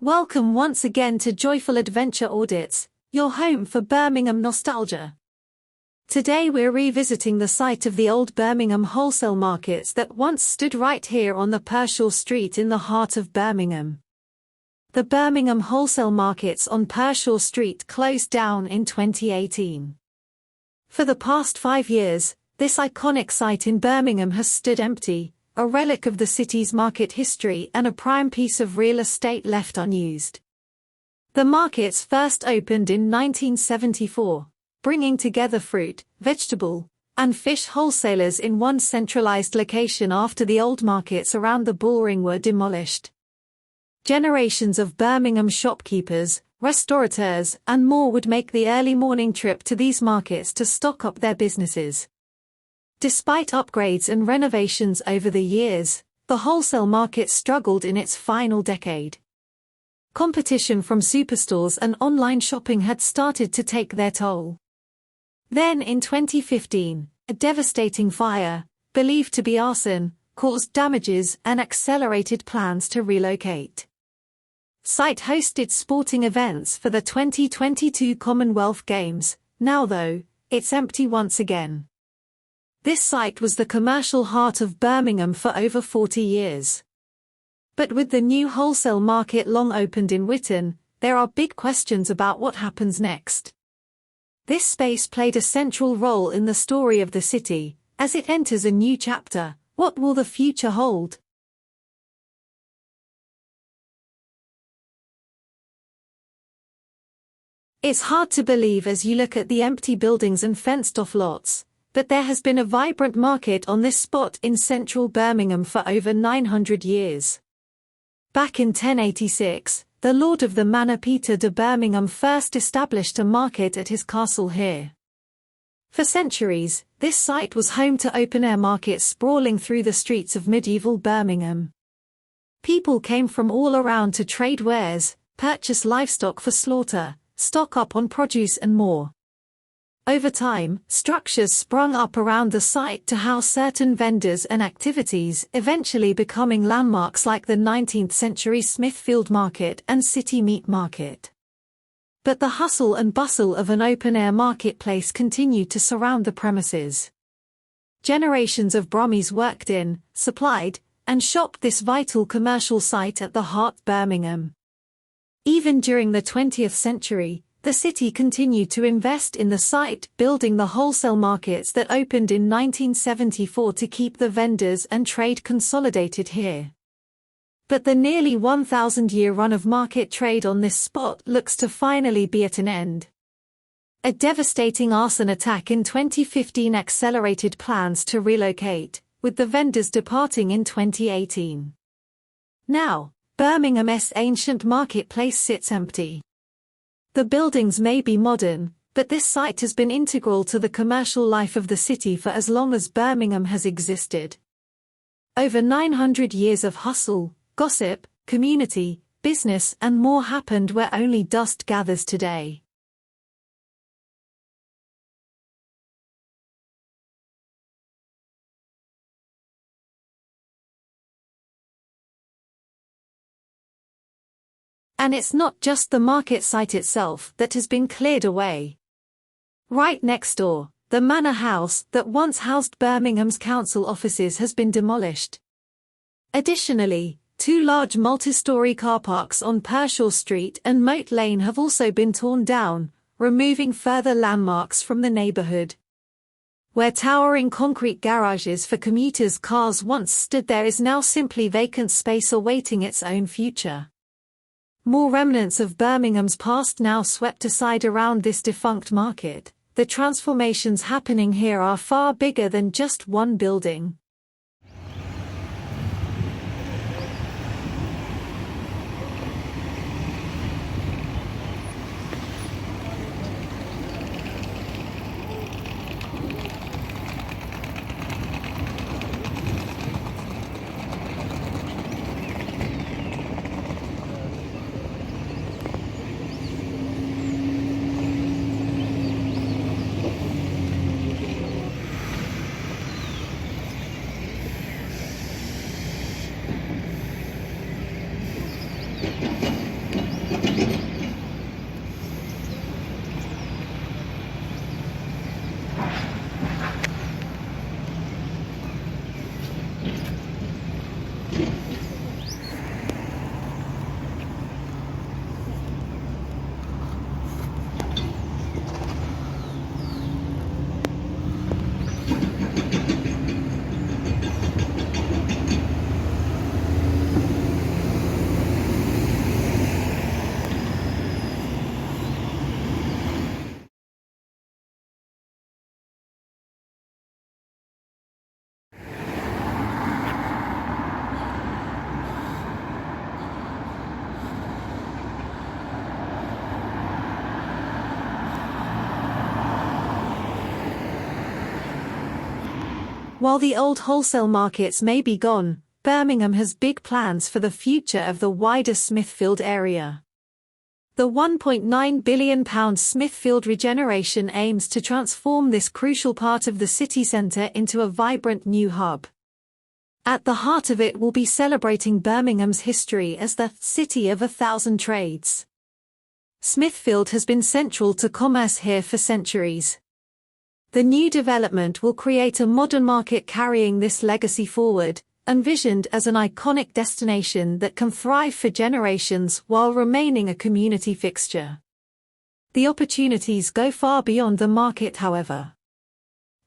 Welcome once again to Joyful Adventure Audits, your home for Birmingham nostalgia. Today we're revisiting the site of the old Birmingham Wholesale Markets that once stood right here on the Pershore Street in the heart of Birmingham. The Birmingham Wholesale Markets on Pershore Street closed down in 2018. For the past 5 years, this iconic site in Birmingham has stood empty, a relic of the city's market history and a prime piece of real estate left unused. The markets first opened in 1974, bringing together fruit, vegetable, and fish wholesalers in one centralized location after the old markets around the Bullring were demolished. Generations of Birmingham shopkeepers, restaurateurs, and more would make the early morning trip to these markets to stock up their businesses. Despite upgrades and renovations over the years, the wholesale market struggled in its final decade. Competition from superstores and online shopping had started to take their toll. Then in 2015, a devastating fire, believed to be arson, caused damages and accelerated plans to relocate. Site hosted sporting events for the 2022 Commonwealth Games. Now though, it's empty once again. This site was the commercial heart of Birmingham for over 40 years. But with the new wholesale market long opened in Whitton, there are big questions about what happens next. This space played a central role in the story of the city. As it enters a new chapter, what will the future hold? It's hard to believe as you look at the empty buildings and fenced-off lots, but there has been a vibrant market on this spot in central Birmingham for over 900 years. Back in 1086, the Lord of the Manor Peter de Birmingham first established a market at his castle here. For centuries, this site was home to open-air markets sprawling through the streets of medieval Birmingham. People came from all around to trade wares, purchase livestock for slaughter, stock up on produce and more. Over time, structures sprung up around the site to house certain vendors and activities, eventually becoming landmarks like the 19th-century Smithfield Market and City Meat Market. But the hustle and bustle of an open-air marketplace continued to surround the premises. Generations of Brummies worked in, supplied, and shopped this vital commercial site at the heart of Birmingham. Even during the 20th century, the city continued to invest in the site, building the wholesale markets that opened in 1974 to keep the vendors and trade consolidated here. But the nearly 1,000-year run of market trade on this spot looks to finally be at an end. A devastating arson attack in 2015 accelerated plans to relocate, with the vendors departing in 2018. Now, Birmingham's ancient marketplace sits empty. The buildings may be modern, but this site has been integral to the commercial life of the city for as long as Birmingham has existed. Over 900 years of hustle, gossip, community, business and more happened where only dust gathers today. And it's not just the market site itself that has been cleared away. Right next door, the manor house that once housed Birmingham's council offices has been demolished. Additionally, 2 large multi-story car parks on Pershore Street and Moat Lane have also been torn down, removing further landmarks from the neighborhood. Where towering concrete garages for commuters' cars once stood, there is now simply vacant space awaiting its own future. More remnants of Birmingham's past now swept aside around this defunct market. The transformations happening here are far bigger than just one building. While the old wholesale markets may be gone, Birmingham has big plans for the future of the wider Smithfield area. The £1.9 billion Smithfield regeneration aims to transform this crucial part of the city centre into a vibrant new hub. At the heart of it will be celebrating Birmingham's history as the city of 1,000 trades. Smithfield has been central to commerce here for centuries. The new development will create a modern market carrying this legacy forward, envisioned as an iconic destination that can thrive for generations while remaining a community fixture. The opportunities go far beyond the market, however.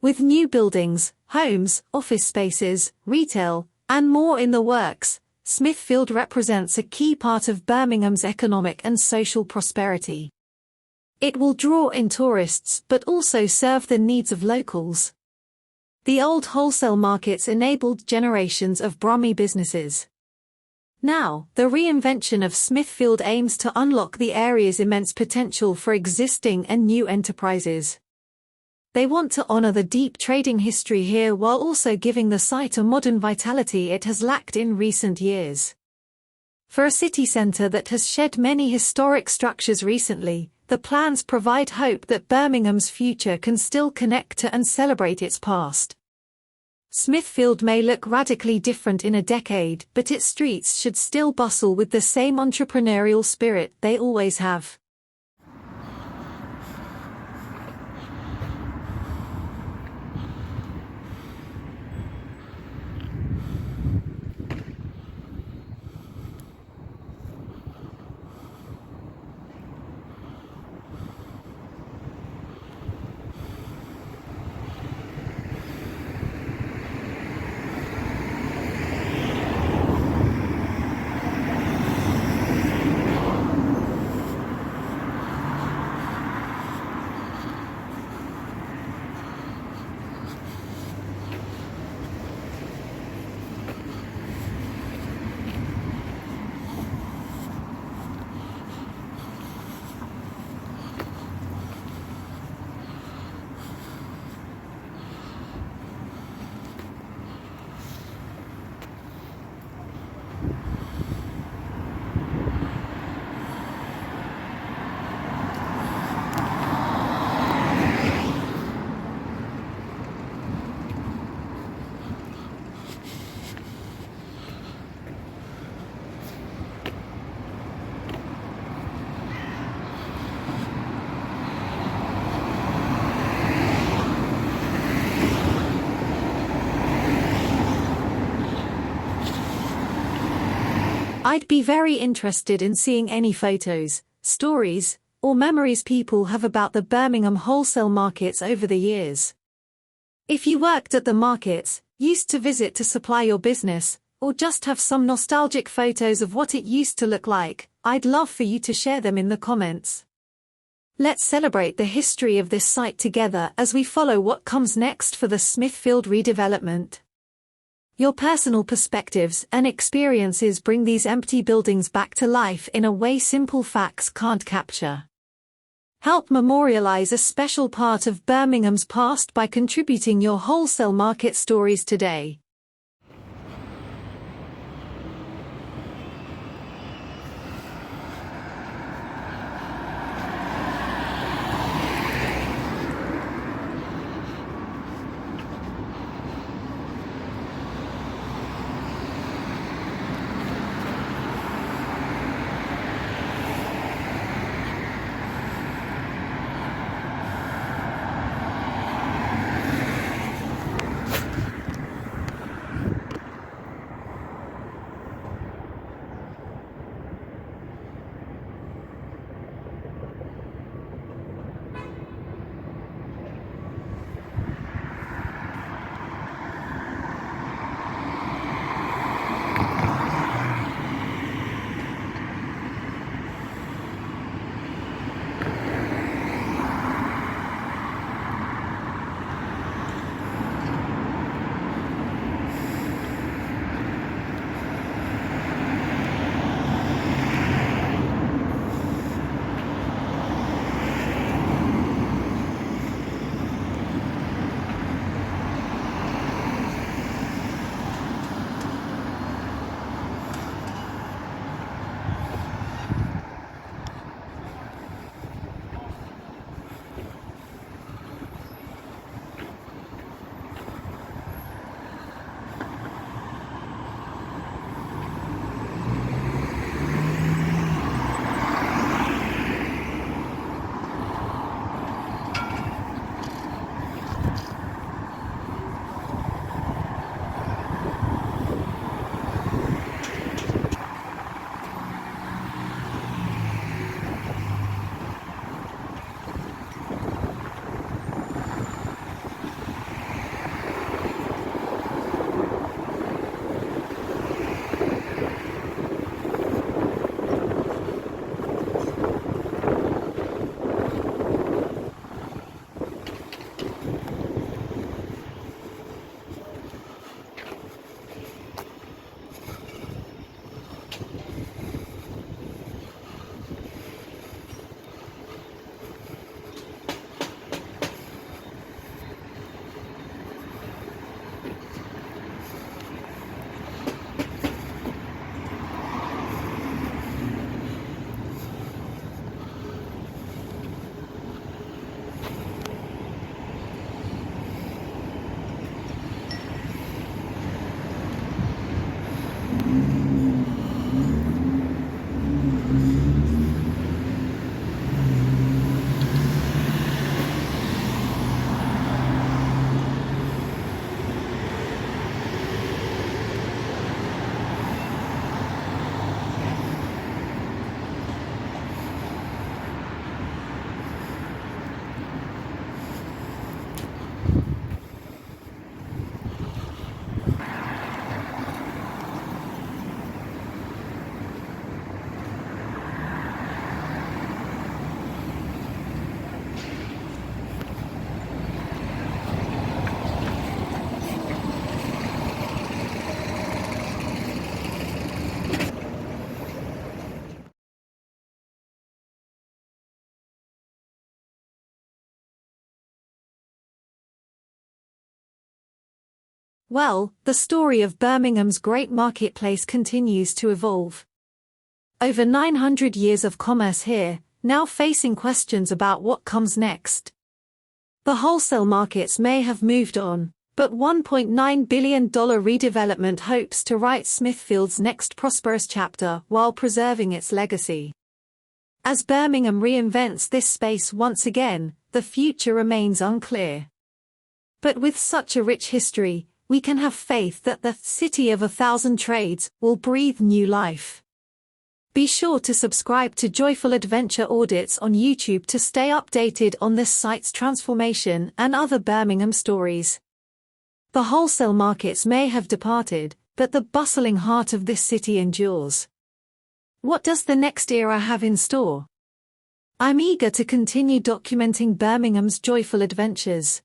With new buildings, homes, office spaces, retail, and more in the works, Smithfield represents a key part of Birmingham's economic and social prosperity. It will draw in tourists but also serve the needs of locals. The old wholesale markets enabled generations of Brummie businesses. Now, the reinvention of Smithfield aims to unlock the area's immense potential for existing and new enterprises. They want to honor the deep trading history here while also giving the site a modern vitality it has lacked in recent years. For a city centre that has shed many historic structures recently, the plans provide hope that Birmingham's future can still connect to and celebrate its past. Smithfield may look radically different in a decade, but its streets should still bustle with the same entrepreneurial spirit they always have. I'd be very interested in seeing any photos, stories, or memories people have about the Birmingham wholesale markets over the years. If you worked at the markets, used to visit to supply your business, or just have some nostalgic photos of what it used to look like, I'd love for you to share them in the comments. Let's celebrate the history of this site together as we follow what comes next for the Smithfield redevelopment. Your personal perspectives and experiences bring these empty buildings back to life in a way simple facts can't capture. Help memorialize a special part of Birmingham's past by contributing your wholesale market stories today. Well, the story of Birmingham's great marketplace continues to evolve. Over 900 years of commerce here, now facing questions about what comes next. The wholesale markets may have moved on, but $1.9 billion redevelopment hopes to write Smithfield's next prosperous chapter while preserving its legacy. As Birmingham reinvents this space once again, the future remains unclear. But with such a rich history, we can have faith that the City of 1,000 Trades will breathe new life. Be sure to subscribe to Joyful Adventure Audits on YouTube to stay updated on this site's transformation and other Birmingham stories. The wholesale markets may have departed, but the bustling heart of this city endures. What does the next era have in store? I'm eager to continue documenting Birmingham's joyful adventures.